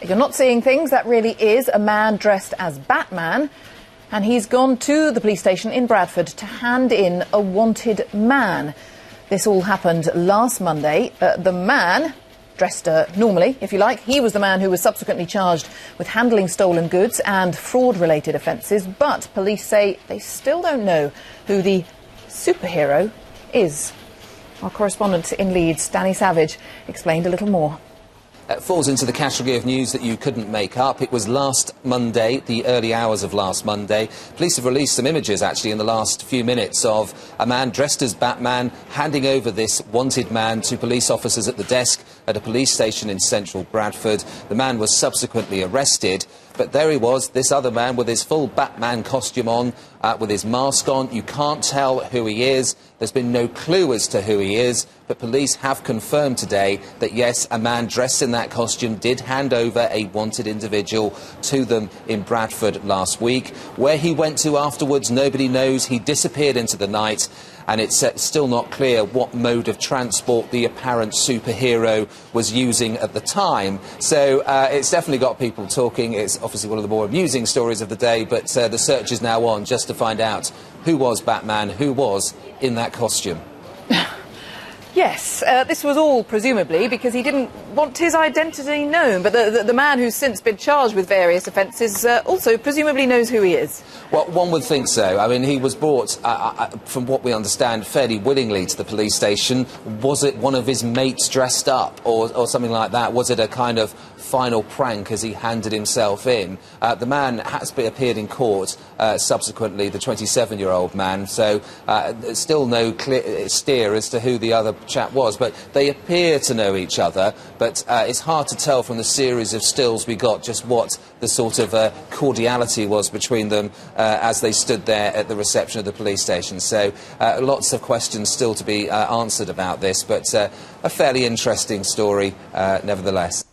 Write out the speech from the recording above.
If you're not seeing things, that really is a man dressed as Batman, and he's gone to the police station in Bradford to hand in a wanted man. This all happened last Monday. The man, dressed normally, if you like, he was the man who was subsequently charged with handling stolen goods and fraud-related offences, but police say they still don't know who the superhero is. Our correspondent in Leeds, Danny Savage, explained a little more. It falls into the category of news that you couldn't make up. It was last Monday, the early hours of last Monday. Police have released some images, actually, in the last few minutes of a man dressed as Batman handing over this wanted man to police officers at the desk at a police station in central Bradford. The man was subsequently arrested. But there he was, this other man with his full Batman costume on, with his mask on. You can't tell who he is. There's been no clue as to who he is. But police have confirmed today that, yes, a man dressed in that costume did hand over a wanted individual to them in Bradford last week. Where he went to afterwards, nobody knows. He disappeared into the night. And it's still not clear what mode of transport the apparent superhero was using at the time. So it's definitely got people talking. It's obviously one of the more amusing stories of the day, but the search is now on just to find out who was Batman, who was in that costume. Yes, this was all presumably because he didn't want his identity known, but the man who's since been charged with various offences also presumably knows who he is. Well, one would think so. I mean, he was brought, from what we understand, fairly willingly to the police station. Was it one of his mates dressed up or something like that? Was it a kind of final prank as he handed himself in? The man has appeared in court subsequently, the 27-year-old man, so still no clear steer as to who the other chap was, but they appear to know each other, but it's hard to tell from the series of stills we got just what the sort of cordiality was between them as they stood there at the reception of the police station. So lots of questions still to be answered about this, but a fairly interesting story nevertheless.